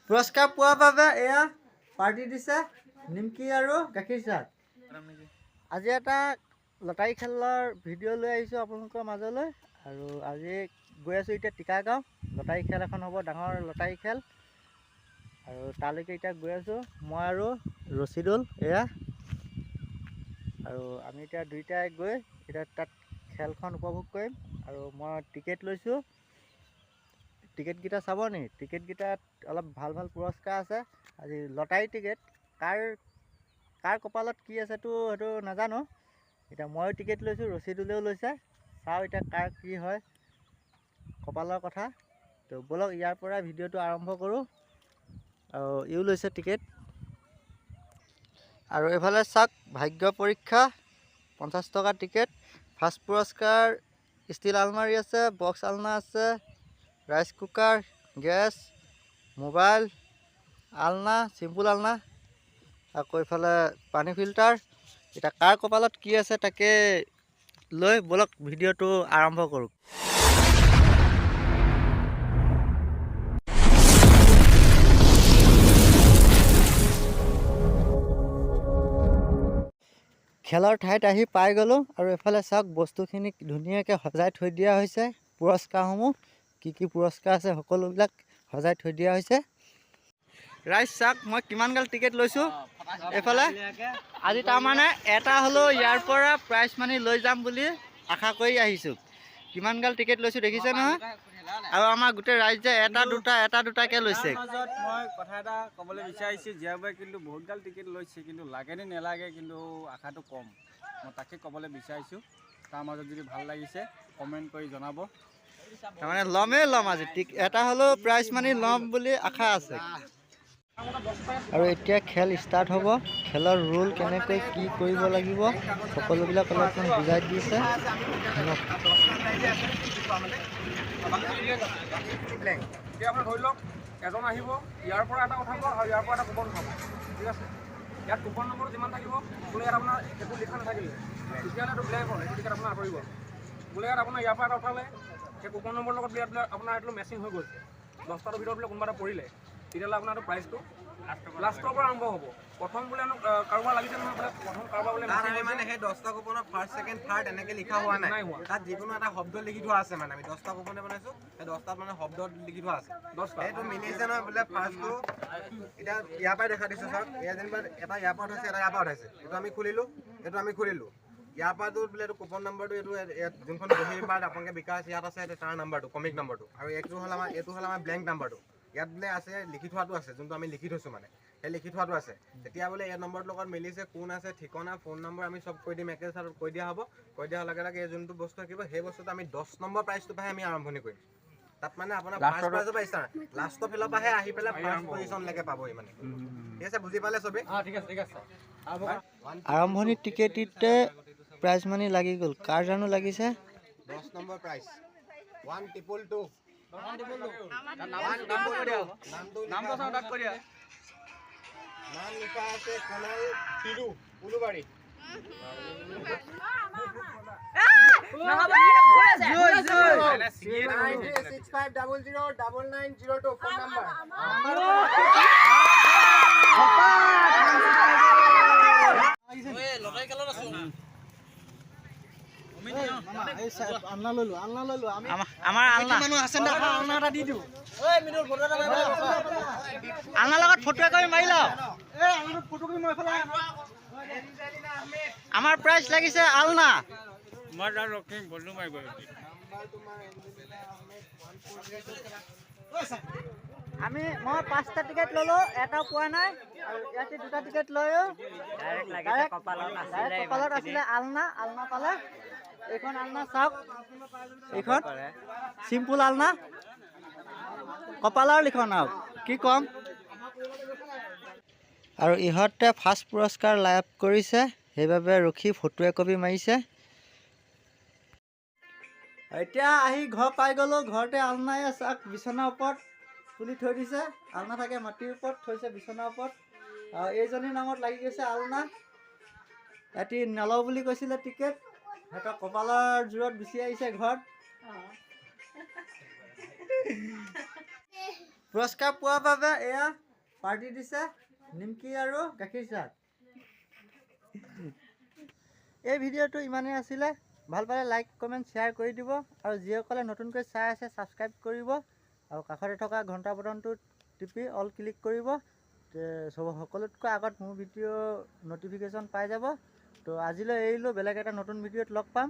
পুৰস্কাৰ পোৱাৰ বাবে এয়া পাৰ্টি দিছে নিমকি আৰু গাখীৰ চাহ। আজি এটা লটাৰী খেলৰ ভিডিঅ' লৈ আহিছোঁ আপোনালোকৰ মাজলৈ। আৰু আজি গৈ আছোঁ এতিয়া টিকাগাঁও। লটাৰী খেল এখন হ'ব, ডাঙৰ লটাৰী খেল। আৰু তালৈকে এতিয়া গৈ আছোঁ মই আৰু ৰচিদুল এয়া। আৰু আমি এতিয়া দুইটাই গৈ এতিয়া তাত খেলখন উপভোগ কৰিম। আৰু মই টিকেট লৈছোঁ, টিকেটকেইটা চাব নি? টিকেটকেইটাত অলপ ভাল ভাল পুৰস্কাৰ আছে। আজি লটাৰী টিকেট, কাৰ কপালত কি আছেতো সেইটো নাজানো। এতিয়া ময়ো টিকেট লৈছোঁ, ৰচিদুলেও লৈছে। চাওঁ এতিয়া কাৰ কি হয় কপালৰ কথা। তো ব'লক ইয়াৰ পৰা ভিডিঅ'টো আৰম্ভ কৰোঁ। আৰু ইও লৈছে টিকেট। আৰু এইফালে চাওক ভাগ্য পৰীক্ষা 50 টকা টিকেট। ফাৰ্ষ্ট পুৰস্কাৰ ষ্টিল আলমাৰি আছে, বক্স আলনা আছে, ৰাইচ কুকাৰ, গেছ, মোবাইল, আলনা, চিম্পুল আলনা, আকৌ এইফালে পানী ফিল্টাৰ। এতিয়া কাৰ কপালত কি আছে তাকে লৈ ব'লক ভিডিঅ'টো আৰম্ভ কৰোঁ। খেলৰ ঠাইত আহি পাই গ'লোঁ। আৰু এফালে চাওক বস্তুখিনি ধুনীয়াকৈ সজাই থৈ দিয়া হৈছে। পুৰস্কাৰসমূহ কি কি পুৰস্কাৰ আছে সকলোবিলাক সজাই থৈ দিয়া হৈছে। ৰাইজ চাওক মই কিমানগাল টিকেট লৈছোঁ এইফালে। আজি তাৰমানে এটা হ'লেও ইয়াৰ পৰা প্ৰাইজ মানি লৈ যাম বুলি আশা কৰি আহিছোঁ। কিমানগাল টিকেট লৈছোঁ দেখিছে নহয়। আৰু আমাৰ গোটেই ৰাইজে এটা দুটাকৈ লৈছে। মই কথা এটা ক'বলৈ বিচাৰিছোঁ, জীয়াবাই কিন্তু বহুতগাল টিকেট লৈছে, কিন্তু লাগেনে নেলাগে কিন্তু আশাটো কম। মই তাকে ক'বলৈ বিচাৰিছোঁ। তাৰ মাজত যদি ভাল লাগিছে কমেণ্ট কৰি জনাব। তাৰমানে ল'ম আজি এটা হ'লেও প্ৰাইজ মানি ল'ম বুলি আশা আছে। আৰু এতিয়া খেল ষ্টাৰ্ট হ'ব। খেলৰ ৰুল কেনেকৈ কি কৰিব লাগিব সকলোবিলাক অলপমান বুজাই দিছে। এতিয়া আপোনাৰ ধৰি লওক এজন আহিব, ইয়াৰ পৰা এটা উঠাব আৰু ইয়াৰ পৰা এটা কুপন উঠাব, ঠিক আছে। ইয়াত কুপন নম্বৰ যিমান থাকিব বোলে ইয়াত আপোনাৰ একো লিখা নাথাকিলে তেতিয়াহ'লে এইটো ব্লেংক হ'ল, এইটো টিকেট আপোনাৰ আঁতৰিব। বোলে ইয়াত আপোনাৰ ইয়াৰ পৰা এটা উঠালে সেই কুপন নম্বৰৰ লগত বোলে আপোনাৰ এইটো মেচিং হৈ গ'ল, 10টাৰ ভিতৰত বোলে কোনোবা এটা পৰিলে, তেতিয়াহ'লে আপোনাৰ এইটো প্ৰাইচটো লাষ্টৰ পৰা আৰম্ভ হ'ব। প্ৰথম বোলে কাৰোবাৰ লাগিছে নহয়, বোলে প্ৰথম কাৰোবাৰ বোলে মানে সেই 10টা কুপনৰ ফাৰ্ষ্ট ছেকেণ্ড থাৰ্ড এনেকৈ লিখা হোৱা নাই। তাত যিকোনো এটা শব্দ লিখি থোৱা আছে। মানে আমি 10টা কুপনে বনাইছোঁ, সেই 10টাত মানে শব্দ লিখি থোৱা আছে। 10টা এইটো মিলিছে নহয় বোলে। ফাৰ্ষ্টটো এতিয়া ইয়াৰ পৰাই দেখা দিছোঁ চাওক, ইয়াৰ যেনিবা এটা ইয়াৰ পৰা উঠাইছে, এটা ইয়াৰ পৰা উঠাইছে। এইটো আমি খুলিলোঁ, ইয়াৰ পৰাতো বোলে এইটো কুপন নম্বৰটো, এইটো ইয়াত যোনখন বহীৰ পাৰ্ট আপোনালোকে বিকাশ ইয়াত আছে তাৰ নাম্বাৰটো, কমিক নম্বৰটো। আৰু এইটো হ'ল আমাৰ ব্লেংক নাম্বাৰটো। ইয়াত বোলে আছে লিখি থোৱাটো আছে, যোনটো আমি লিখি থৈছোঁ মানে সেই লিখি থোৱাটো আছে। তেতিয়া বোলে এই নম্বৰটোৰ লগত মিলিছে, কোন আছে, ঠিকনা, ফোন নম্বৰ আমি চব কৈ দিম। একে চাৰ্টত কৈ দিয়া হ'ব। কৈ দিয়াৰ লগে লগে এই যোনটো বস্তু থাকিব সেই বস্তুটো আমি 10 নম্বৰ প্ৰাইচটো পাই আমি আৰম্ভণি কৰিম। তাত মানে আপোনাৰ ফাৰ্ষ্ট প্ৰাইজৰ পৰা ষ্টাৰ্ট, লাষ্টৰ ফালৰ পৰাহে আহি পেলাই ফাৰ্ষ্ট পজিশ্যনলৈকে পাবহি মানে। ঠিক আছে, বুজি পালে চবেই? ঠিক আছে। আৰম্ভণি টিকেটতে প্ৰাইজ মানি লাগি গ'ল। কাৰ জানো লাগিছে? 10 নম্বৰ প্ৰাইজ 122। নাম লিখা আছে কোনাল পিৰু, উলুবাৰী। আলনাৰ লগত ফটো কৰি মাৰি লওঁ। আমাৰ প্ৰাইজ লাগিছে আলনা। মই তাৰ ৰখিম বন্ধু মাৰিব। মই 5টা টিকেট ল'লোঁ, এটাও পোৱা নাই। আৰু ইয়াতে 2টা টিকেট লৈও ডাইৰেক্ট কপালত আছিলে আলনা পালে। এইখন আলনা চাওক, এইখন চিম্পুল আলনা, কপালৰ লিখন আৰু কি ক'ম। আৰু ইহঁতে ফাৰ্ষ্ট পুৰস্কাৰ লাভ কৰিছে, সেইবাবে ৰখি ফটো একপি মাৰিছে। এতিয়া আহি ঘৰ পাই গ'লোঁ। ঘৰতে আলনাই চাওক বিচনাৰ ওপৰত তুলি থৈ দিছে। আলনা থাকে মাটিৰ ওপৰত থৈছে বিচনাৰ ওপৰত। আৰু এইজনীৰ নামত লাগি গৈছে আলনা। ৰাতি নলওঁ বুলি কৈছিলে টিকেট, সিহঁতৰ কপালৰ জোৰত গুচি আহিছে ঘৰত। পুৰস্কাৰ পোৱাৰ বাবে এয়া পাৰ্টি দিছে নিমকি আৰু গাখীৰ চাহ। এই ভিডিঅ'টো ইমানেই আছিলে। ভাল পালে লাইক কমেণ্ট শ্বেয়াৰ কৰি দিব আৰু যিসকলে নতুনকৈ চাই আছে ছাবস্ক্ৰাইব কৰিব আৰু কাষতে থকা ঘণ্টা বটনটো টিপি অল ক্লিক কৰিব। সকলোতকৈ আগত মোৰ ভিডিঅ' ন'টিফিকেশ্যন পাই যাব। তো আজিলৈ এৰিলোঁ, বেলেগ এটা নতুন ভিডিঅ'ত লগ পাম।